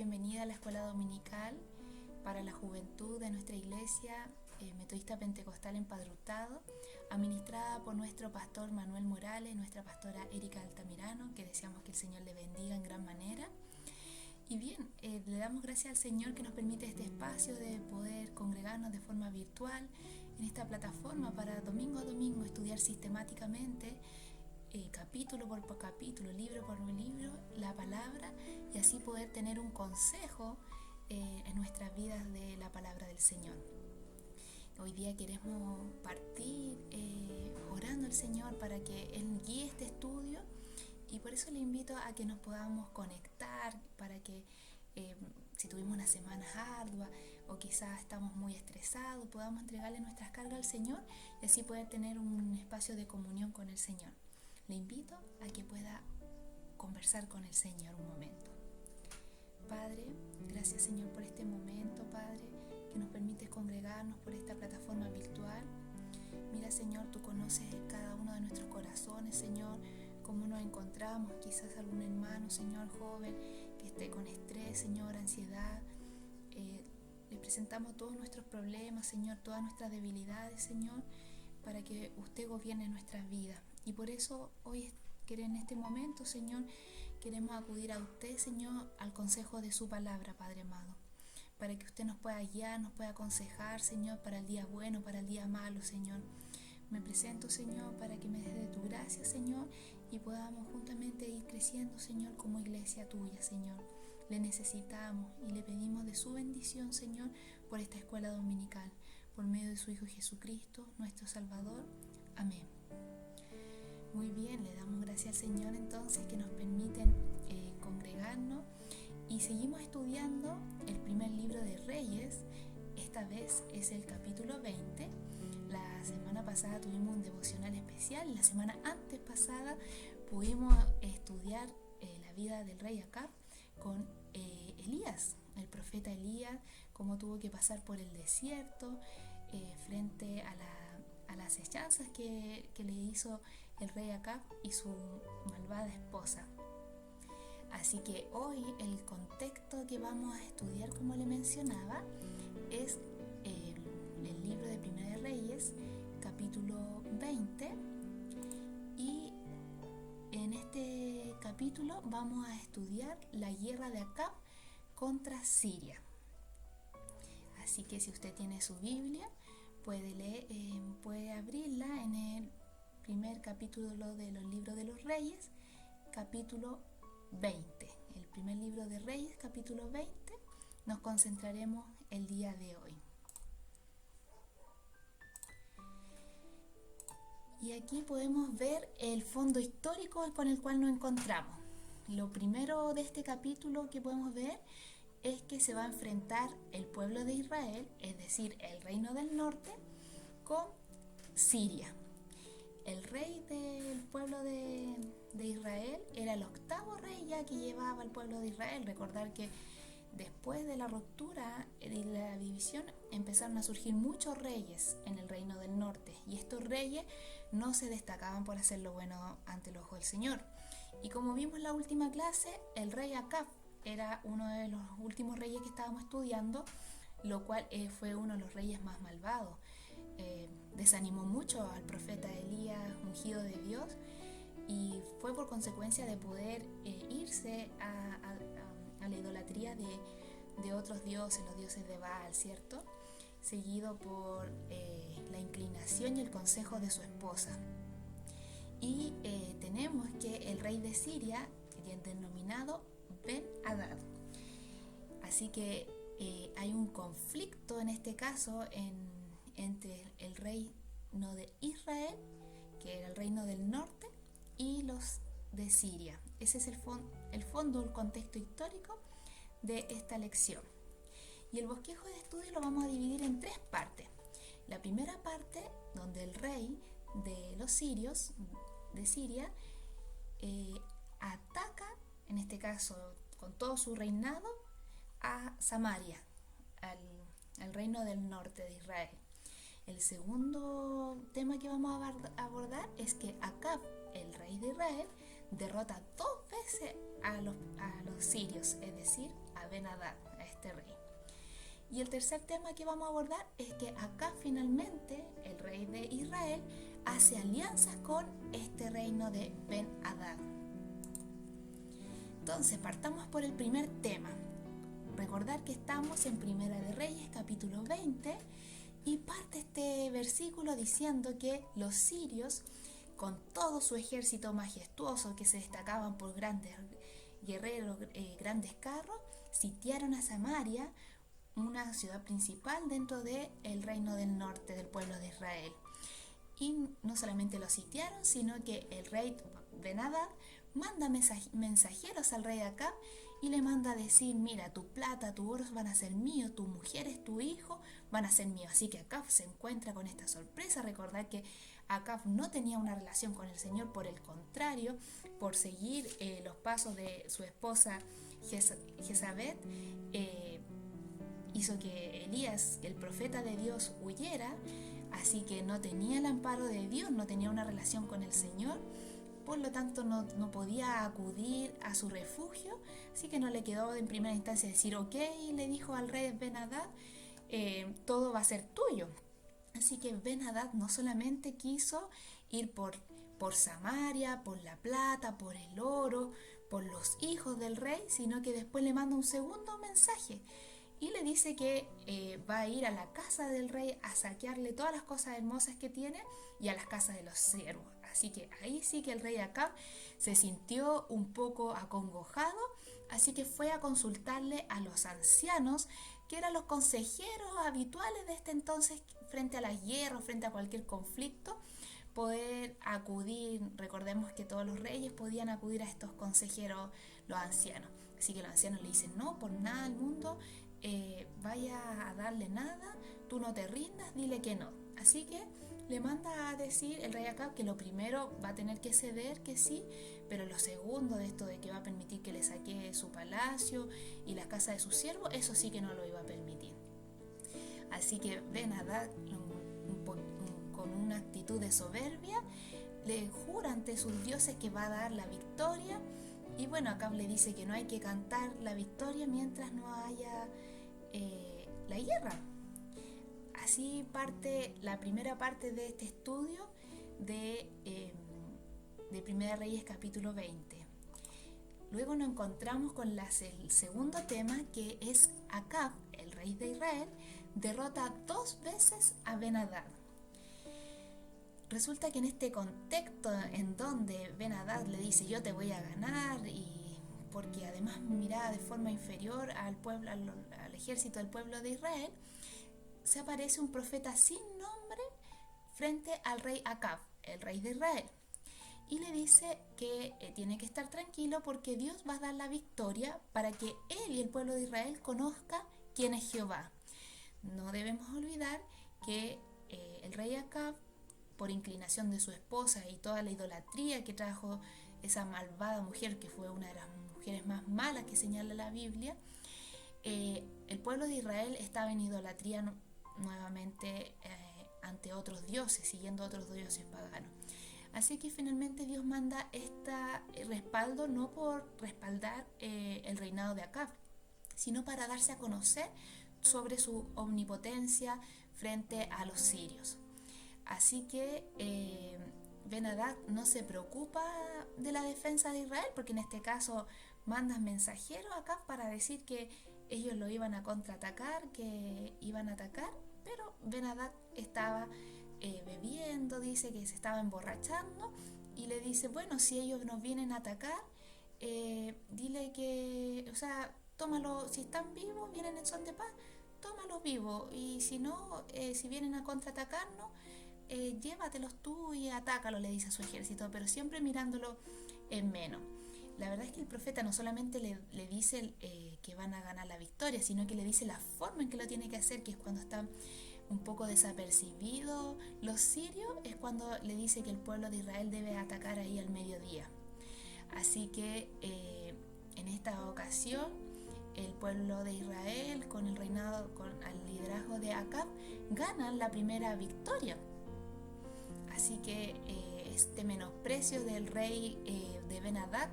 bienvenida a la escuela dominical para la juventud de nuestra iglesia metodista pentecostal Empadre-Hurtado, administrada por nuestro pastor Manuel Morales, nuestra pastora Erika Altamirano, que deseamos que el Señor le bendiga en gran manera. Y bien, le damos gracias al Señor que nos permite este espacio de poder congregarnos de forma virtual en esta plataforma para domingo a domingo estudiar sistemáticamente capítulo por capítulo, libro por libro, la palabra, y así poder tener un consejo en nuestras vidas de la palabra del Señor. Hoy día queremos partir orando al Señor para que Él guíe este estudio, y por eso le invito a que nos podamos conectar para que si tuvimos una semana ardua o quizás estamos muy estresados, podamos entregarle nuestras cargas al Señor y así poder tener un espacio de comunión con el Señor. Le invito a que pueda conversar con el Señor un momento. Padre, gracias Señor por este momento, Padre, que nos permites congregarnos por esta plataforma virtual. Mira Señor, tú conoces cada uno de nuestros corazones, Señor, cómo nos encontramos, quizás algún hermano, Señor, joven, que esté con estrés, Señor, ansiedad. Le presentamos todos nuestros problemas, Señor, todas nuestras debilidades, Señor, para que usted gobierne nuestras vidas. Y por eso hoy, en este momento, Señor, queremos acudir a usted, Señor, al consejo de su palabra, Padre amado, para que usted nos pueda guiar, nos pueda aconsejar, Señor, para el día bueno, para el día malo, Señor. Me presento, Señor, para que me des de tu gracia, Señor, y podamos juntamente ir creciendo, Señor, como iglesia tuya, Señor. Le necesitamos y le pedimos de su bendición, Señor, por esta escuela dominical, por medio de su Hijo Jesucristo, nuestro Salvador. Amén. Muy bien, le damos gracias al Señor entonces que nos permiten congregarnos y seguimos estudiando el primer libro de Reyes. Esta vez es el capítulo 20. La semana pasada tuvimos un devocional especial y la semana antes pasada pudimos estudiar la vida del rey Acab con Elías, el profeta Elías, cómo tuvo que pasar por el desierto frente a las acechanzas que le hizo el rey Acab y su malvada esposa. Así que hoy el contexto que vamos a estudiar, como le mencionaba, es el libro de Primera de Reyes, capítulo 20, y en este capítulo vamos a estudiar la guerra de Acab contra Siria. Así que si usted tiene su Biblia, puede abrirla en el primer capítulo de los libros de los Reyes, capítulo 20. El primer libro de Reyes, capítulo 20, nos concentraremos el día de hoy. Y aquí podemos ver el fondo histórico con el cual nos encontramos. Lo primero de este capítulo que podemos ver es que se va a enfrentar el pueblo de Israel, es decir, el reino del norte, con Siria. El rey del pueblo de Israel era el octavo rey ya que llevaba el pueblo de Israel. Recordar que después de la ruptura y la división empezaron a surgir muchos reyes en el reino del norte, y estos reyes no se destacaban por hacer lo bueno ante el ojo del Señor. Y como vimos en la última clase, el rey Acab era uno de los últimos reyes que estábamos estudiando, lo cual fue uno de los reyes más malvados. Desanimó mucho al profeta Elías, ungido de Dios, y fue por consecuencia de poder irse a la idolatría de otros dioses, los dioses de Baal, ¿cierto? Seguido por la inclinación y el consejo de su esposa. Y tenemos que el rey de Siria, denominado Ben-Hadad. Así que hay un conflicto en este caso entre el reino de Israel, que era el reino del norte, y los de Siria. Ese es el fondo, el contexto histórico de esta lección. Y el bosquejo de estudio lo vamos a dividir en tres partes. La primera parte, donde el rey de los sirios, de Siria, ataca, en este caso con todo su reinado, a Samaria, al reino del norte de Israel. El segundo tema que vamos a abordar es que Acab, el rey de Israel, derrota 2 veces a los sirios, es decir, a Ben-Hadad, a este rey. Y el tercer tema que vamos a abordar es que acá finalmente el rey de Israel hace alianzas con este reino de Ben-Hadad. Entonces, partamos por el primer tema. Recordar que estamos en Primera de Reyes, capítulo 20, y parte este versículo diciendo que los sirios, con todo su ejército majestuoso que se destacaban por grandes guerreros, grandes carros, sitiaron a Samaria, una ciudad principal dentro del reino del norte del pueblo de Israel. Y no solamente lo sitiaron, sino que el rey Ben-Hadad manda mensajeros al rey Acab y le manda a decir: mira, tu plata, tu oro van a ser míos, tus mujeres, tu hijo van a ser míos. Así que Acab se encuentra con esta sorpresa. Recordad que Acab no tenía una relación con el Señor, por el contrario, por seguir los pasos de su esposa Jezabel, hizo que Elías, el profeta de Dios, huyera. Así que no tenía el amparo de Dios, no tenía una relación con el Señor, por lo tanto no podía acudir a su refugio. Así que no le quedó en primera instancia decir ok, y le dijo al rey Ben-Hadad, todo va a ser tuyo. Así que Ben-Hadad no solamente quiso ir por Samaria, por la plata, por el oro, por los hijos del rey, sino que después le manda un segundo mensaje y le dice que va a ir a la casa del rey a saquearle todas las cosas hermosas que tiene y a las casas de los siervos. Así que ahí sí que el rey Acab se sintió un poco acongojado, así que fue a consultarle a los ancianos, que eran los consejeros habituales de este entonces frente a las guerras, frente a cualquier conflicto, poder acudir. Recordemos que todos los reyes podían acudir a estos consejeros, los ancianos. Así que los ancianos le dicen: no, por nada del mundo vaya a darle nada, tú no te rindas, dile que no. Así que le manda a decir el rey Acab que lo primero va a tener que ceder, que sí, pero lo segundo, de esto de que va a permitir que le saque su palacio y la casa de sus siervos, eso sí que no lo iba a permitir. Así que Ben-Hadad, con una actitud de soberbia, le jura ante sus dioses que va a dar la victoria. Y bueno, Acab le dice que no hay que cantar la victoria mientras no haya la guerra. Así parte la primera parte de este estudio de Primera Reyes capítulo 20. Luego nos encontramos con el segundo tema, que es Acab, el rey de Israel, derrota 2 veces a Ben-Hadad. Resulta que en este contexto en donde Ben-Hadad le dice: yo te voy a ganar, y porque además miraba de forma inferior al pueblo, al ejército del pueblo de Israel, se aparece un profeta sin nombre frente al rey Acab, el rey de Israel, y le dice que tiene que estar tranquilo porque Dios va a dar la victoria para que él y el pueblo de Israel conozcan quién es Jehová. No debemos olvidar que el rey Acab, por inclinación de su esposa y toda la idolatría que trajo esa malvada mujer, que fue una de las mujeres más malas que señala la Biblia, el pueblo de Israel estaba en idolatría nuevamente ante otros dioses, siguiendo otros dioses paganos. Así que finalmente Dios manda este respaldo, no por respaldar el reinado de Acab, sino para darse a conocer sobre su omnipotencia frente a los sirios. Así que Ben-Hadad no se preocupa de la defensa de Israel, porque en este caso mandan mensajeros acá para decir que ellos lo iban a contraatacar, que iban a atacar, pero Ben-Hadad estaba bebiendo, dice que se estaba emborrachando, y le dice: bueno, si ellos nos vienen a atacar, dile que, o sea, tómalo, si están vivos, vienen en son de paz, tómalos vivos, y si no, si vienen a contraatacarnos, llévatelos tú y atácalos, le dice a su ejército, pero siempre mirándolo en menos. La verdad es que el profeta no solamente le dice que van a ganar la victoria, sino que le dice la forma en que lo tiene que hacer, que es cuando están un poco desapercibidos los sirios, es cuando le dice que el pueblo de Israel debe atacar ahí al mediodía. Así que en esta ocasión el pueblo de Israel, con el reinado, con el liderazgo de Acab, ganan la primera victoria. Así que este menosprecio del rey de Ben-Hadad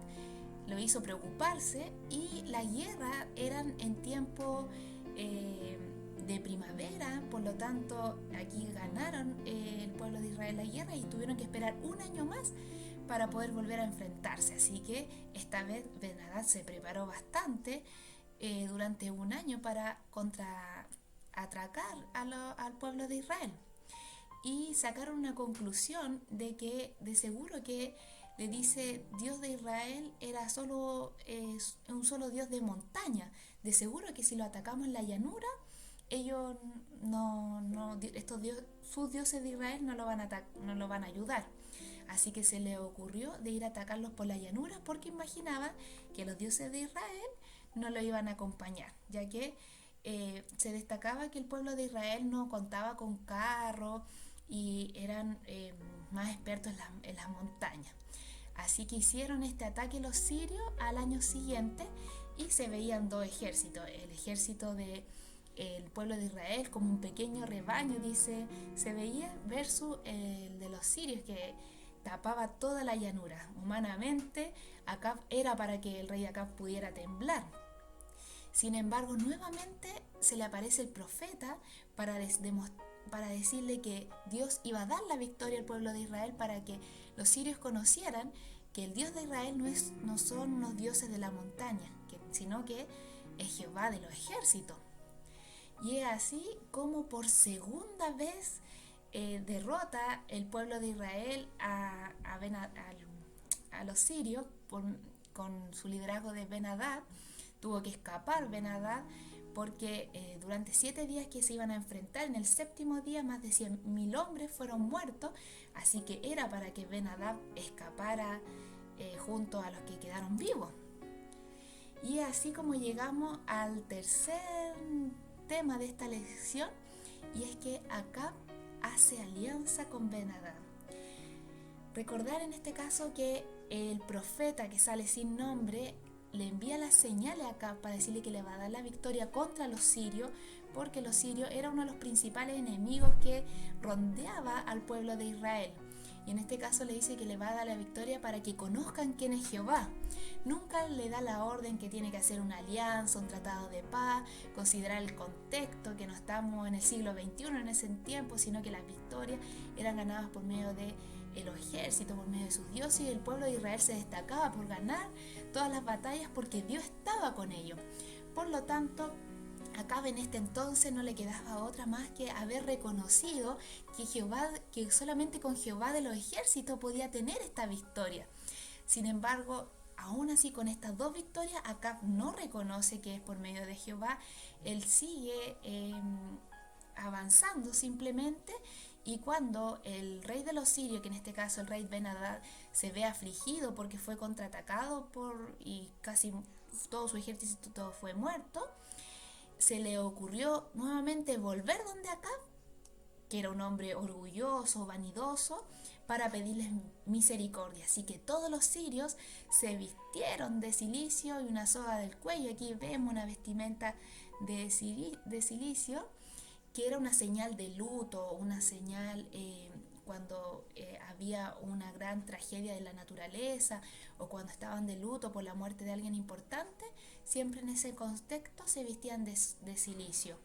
lo hizo preocuparse, y la guerra eran en tiempo de primavera, por lo tanto aquí ganaron el pueblo de Israel la guerra y tuvieron que esperar un año más para poder volver a enfrentarse. Así que esta vez Ben-Hadad se preparó bastante durante un año para contraatacar al pueblo de Israel, y sacaron una conclusión de que de seguro que le dice Dios de Israel era un solo Dios de montaña. De seguro que si lo atacamos en la llanura, ellos sus dioses de Israel no lo van a ayudar. Así que se le ocurrió de ir a atacarlos por la llanura, porque imaginaba que los dioses de Israel no lo iban a acompañar, ya que se destacaba que el pueblo de Israel no contaba con carros y eran más expertos en las montañas. Así que hicieron este ataque los sirios al año siguiente, y se veían dos ejércitos: el ejército del pueblo de Israel como un pequeño rebaño, dice, se veía, versus el de los sirios, que tapaba toda la llanura. Humanamente, Acab era para que el rey Acab pudiera temblar. Sin embargo, nuevamente se le aparece el profeta para decirle que Dios iba a dar la victoria al pueblo de Israel, para que los sirios conocieran que el Dios de Israel no son unos dioses de la montaña, sino que es Jehová de los ejércitos. Y es así como por segunda vez derrota el pueblo de Israel a los sirios con su liderazgo de Ben-Hadad. Tuvo que escapar Ben-Hadad porque durante 7 días que se iban a enfrentar, en el 7º día más de 100.000 hombres fueron muertos, así que era para que Ben-Hadad escapara junto a los que quedaron vivos. Y así como llegamos al tercer tema de esta lección, y es que Acab hace alianza con Ben-Hadad. Recordar en este caso que el profeta que sale sin nombre le envía las señales a Acab para decirle que le va a dar la victoria contra los sirios, porque los sirios eran uno de los principales enemigos que rondeaba al pueblo de Israel. Y en este caso le dice que le va a dar la victoria para que conozcan quién es Jehová. Nunca le da la orden que tiene que hacer una alianza, un tratado de paz, considerar el contexto, que no estamos en el siglo XXI en ese tiempo, sino que las victorias eran ganadas por medio de los ejércitos, por medio de sus dioses, y el pueblo de Israel se destacaba por ganar todas las batallas porque Dios estaba con ellos. Por lo tanto, Acab en este entonces no le quedaba otra más que haber reconocido que solamente con Jehová de los ejércitos podía tener esta victoria. Sin embargo, aún así, con estas dos victorias, Acab no reconoce que es por medio de Jehová. Él sigue avanzando simplemente, y cuando el rey de los sirios, que en este caso el rey Ben-Hadad, se ve afligido porque fue contraatacado y casi todo su ejército fue muerto, se le ocurrió nuevamente volver donde Acab, que era un hombre orgulloso, vanidoso, para pedirles misericordia. Así que todos los sirios se vistieron de cilicio y una soga del cuello. Aquí vemos una vestimenta de cilicio, que era una señal de luto, una señal cuando había una gran tragedia de la naturaleza, o cuando estaban de luto por la muerte de alguien importante. Siempre en ese contexto se vestían de cilicio,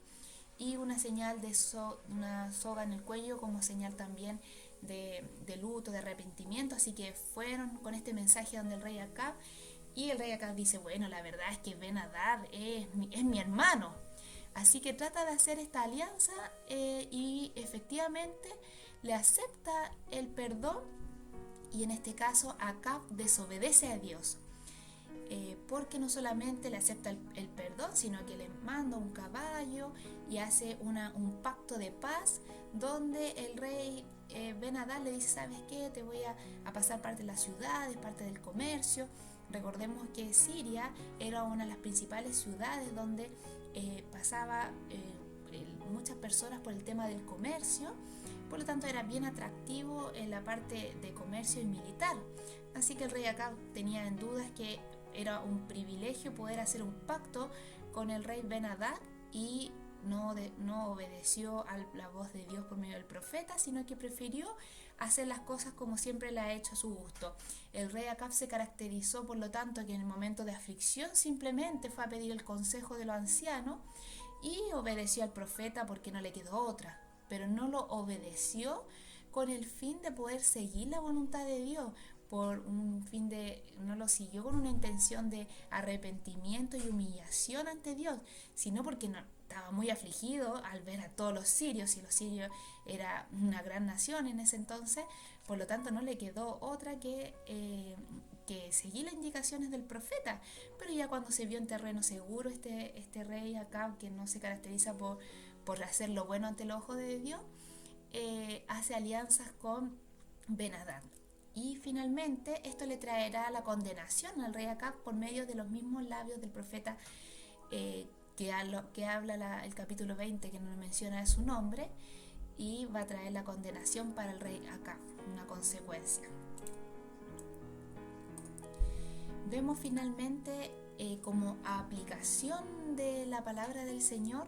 y una señal de una soga en el cuello como señal también de luto, de arrepentimiento. Así que fueron con este mensaje donde el rey Acab, y el rey Acab dice: bueno, la verdad es que Ben-Hadad es mi hermano. Así que trata de hacer esta alianza y efectivamente le acepta el perdón, y en este caso Acab desobedece a Dios. Porque no solamente le acepta el perdón, sino que le manda un caballo y hace un pacto de paz, donde el rey Ben-Hadad le dice: ¿sabes qué? Te voy a pasar parte de las ciudades, parte del comercio. Recordemos que Siria era una de las principales ciudades donde pasaba muchas personas por el tema del comercio. Por lo tanto, era bien atractivo en la parte de comercio y militar. Así que el rey Acab tenía en dudas que era un privilegio poder hacer un pacto con el rey Ben-Hadad y no obedeció a la voz de Dios por medio del profeta, sino que prefirió hacer las cosas como siempre la ha hecho a su gusto. El rey Acab se caracterizó, por lo tanto, que en el momento de aflicción simplemente fue a pedir el consejo de los ancianos y obedeció al profeta porque no le quedó otra, pero no lo obedeció con el fin de poder seguir la voluntad de Dios, no lo siguió con una intención de arrepentimiento y humillación ante Dios, sino porque estaba muy afligido al ver a todos los sirios, y los sirios era una gran nación en ese entonces, por lo tanto no le quedó otra que seguir las indicaciones del profeta. Pero ya cuando se vio en terreno seguro, este rey Acab, que no se caracteriza por hacer lo bueno ante los ojos de Dios, hace alianzas con Ben-Hadad. Y finalmente esto le traerá la condenación al rey Acab por medio de los mismos labios del profeta que habla el capítulo 20, que no menciona su nombre, y va a traer la condenación para el rey Acab, una consecuencia. Vemos finalmente como aplicación de la palabra del Señor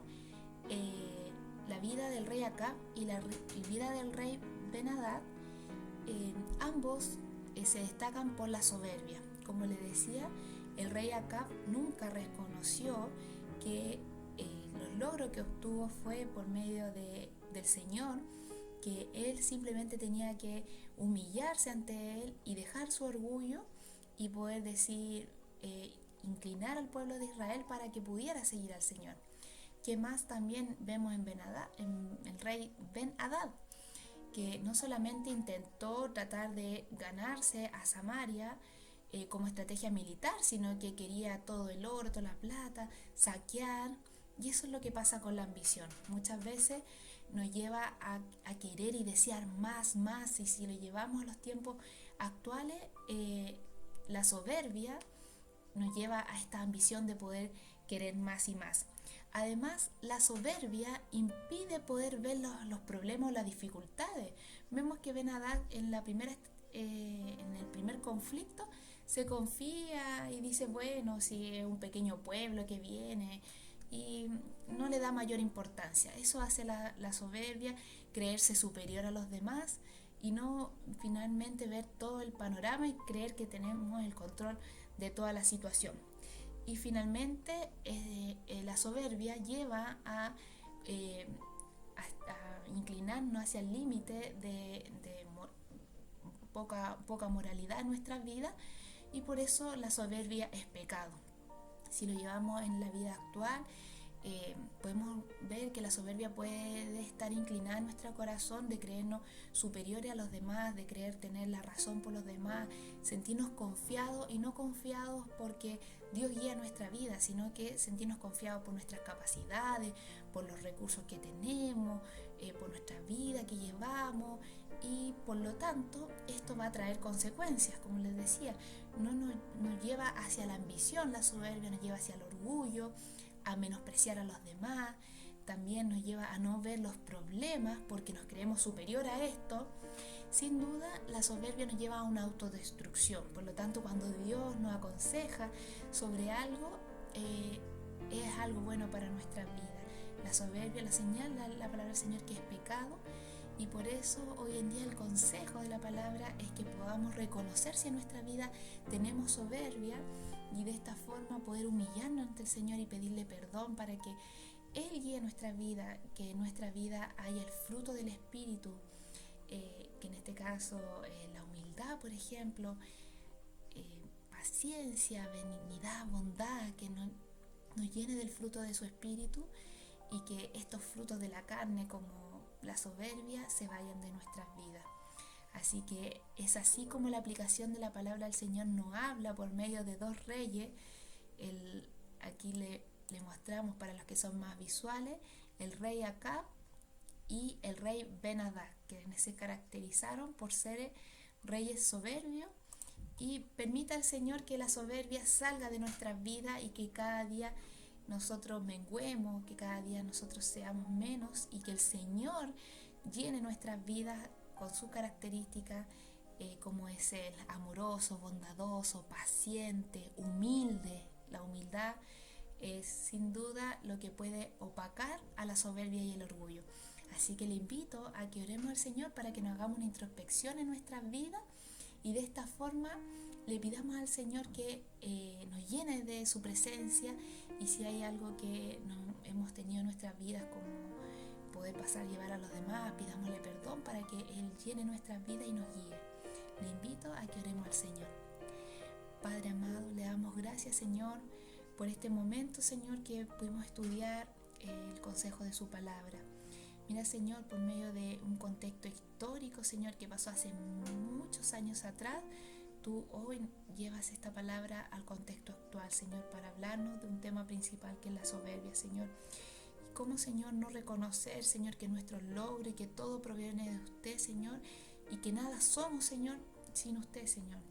la vida del rey Acab y la vida del rey Ben-Hadad. Ambos se destacan por la soberbia. Como les decía, el rey Acab nunca reconoció que los logros que obtuvo fue por medio del Señor, que él simplemente tenía que humillarse ante él y dejar su orgullo y poder inclinar al pueblo de Israel para que pudiera seguir al Señor. ¿Qué más también vemos en el rey Ben-Hadad? Que no solamente intentó tratar de ganarse a Samaria como estrategia militar, sino que quería todo el oro, toda la plata, saquear. Y eso es lo que pasa con la ambición. Muchas veces nos lleva a querer y desear más, y si lo llevamos a los tiempos actuales, la soberbia nos lleva a esta ambición de poder querer más y más. Además, la soberbia impide poder ver los problemas o las dificultades. Vemos que Ben-Hadad en el primer conflicto se confía y dice, bueno, si es un pequeño pueblo que viene, y no le da mayor importancia. Eso hace la soberbia, creerse superior a los demás y no finalmente ver todo el panorama y creer que tenemos el control de toda la situación. Y finalmente la soberbia lleva a inclinarnos hacia el límite de poca moralidad en nuestras vidas, y por eso la soberbia es pecado. Si lo llevamos en la vida actual, podemos ver que la soberbia puede estar inclinada en nuestro corazón de creernos superiores a los demás, de creer tener la razón por los demás, sentirnos confiados y no confiados porque Dios guía nuestra vida, sino que sentirnos confiados por nuestras capacidades, por los recursos que tenemos, por nuestra vida que llevamos, y por lo tanto esto va a traer consecuencias. Como les decía, no nos lleva hacia la ambición, la soberbia nos lleva hacia el orgullo, a menospreciar a los demás, también nos lleva a no ver los problemas porque nos creemos superior a esto. Sin duda, la soberbia nos lleva a una autodestrucción. Por lo tanto, cuando Dios nos aconseja sobre algo, es algo bueno para nuestra vida. La soberbia la señala la palabra del Señor que es pecado, y por eso hoy en día el consejo de la palabra es que podamos reconocer si en nuestra vida tenemos soberbia, y de esta forma poder humillarnos ante el Señor y pedirle perdón para que Él guíe nuestra vida, que en nuestra vida haya el fruto del Espíritu, que en este caso la humildad, por ejemplo, paciencia, benignidad, bondad, que nos llene del fruto de su Espíritu, y que estos frutos de la carne como la soberbia se vayan de nuestras vidas. Así que es así como la aplicación de la palabra del Señor nos habla por medio de dos reyes. Aquí le mostramos, para los que son más visuales, el rey Acab y el rey Ben-Hadad, que se caracterizaron por ser reyes soberbios. Y permita al Señor que la soberbia salga de nuestras vidas y que cada día nosotros menguemos, que cada día nosotros seamos menos, y que el Señor llene nuestras vidas con sus características, como es el amoroso, bondadoso, paciente, humilde. La humildad es sin duda lo que puede opacar a la soberbia y el orgullo. Así que le invito a que oremos al Señor para que nos hagamos una introspección en nuestras vidas y de esta forma le pidamos al Señor que nos llene de su presencia, y si hay algo que no hemos tenido en nuestras vidas, como poder pasar, llevar a los demás, pidámosle perdón para que Él llene nuestras vidas y nos guíe. Le invito a que oremos al Señor. Padre amado, le damos gracias, Señor, por este momento, Señor, que pudimos estudiar el consejo de su palabra. Mira, Señor, por medio de un contexto histórico, Señor, que pasó hace muchos años atrás, tú hoy llevas esta palabra al contexto actual, Señor, para hablarnos de un tema principal que es la soberbia, Señor. Y cómo, Señor, no reconocer, Señor, que nuestro logro y que todo proviene de usted, Señor, y que nada somos, Señor, sin usted, Señor.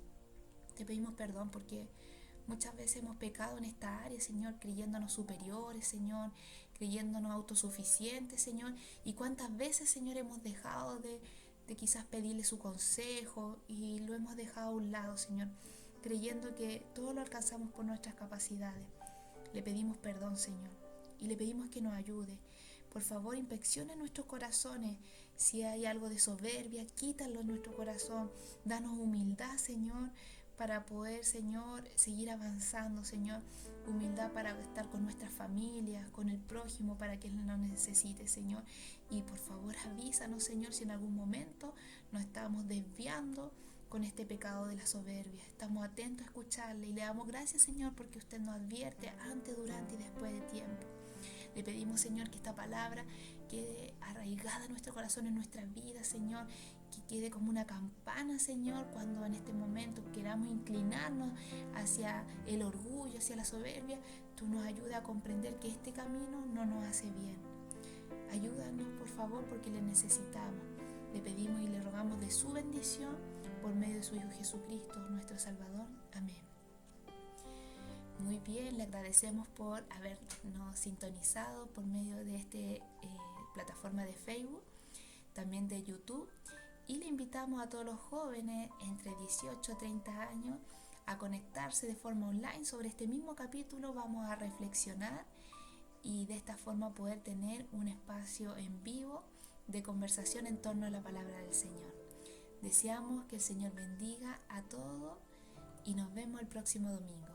Te pedimos perdón porque muchas veces hemos pecado en esta área, Señor, creyéndonos superiores, Señor, creyéndonos autosuficientes, Señor. Y cuántas veces, Señor, hemos dejado de quizás pedirle su consejo y lo hemos dejado a un lado, Señor, creyendo que todo lo alcanzamos por nuestras capacidades. Le pedimos perdón, Señor, y le pedimos que nos ayude. Por favor, inspeccione nuestros corazones. Si hay algo de soberbia, quítalo en nuestro corazón. Danos humildad, Señor, para poder, Señor, seguir avanzando, Señor. Humildad para estar con nuestras familias, con el prójimo, para que Él nos necesite, Señor. Y por favor, avísanos, Señor, si en algún momento nos estamos desviando con este pecado de la soberbia. Estamos atentos a escucharle y le damos gracias, Señor, porque usted nos advierte antes, durante y después de tiempo. Le pedimos, Señor, que esta palabra quede arraigada en nuestro corazón, en nuestras vidas, Señor, que quede como una campana, Señor, cuando en este momento queramos inclinarnos hacia el orgullo, hacia la soberbia. Tú nos ayudas a comprender que este camino no nos hace bien. Ayúdanos, por favor, porque le necesitamos. Le pedimos y le rogamos de su bendición por medio de su Hijo Jesucristo, nuestro Salvador. Amén. Muy bien, le agradecemos por habernos sintonizado por medio de esta plataforma de Facebook, también de YouTube, y le invitamos a todos los jóvenes entre 18 y 30 años a conectarse de forma online sobre este mismo capítulo. Vamos a reflexionar y de esta forma poder tener un espacio en vivo de conversación en torno a la palabra del Señor. Deseamos que el Señor bendiga a todos y nos vemos el próximo domingo.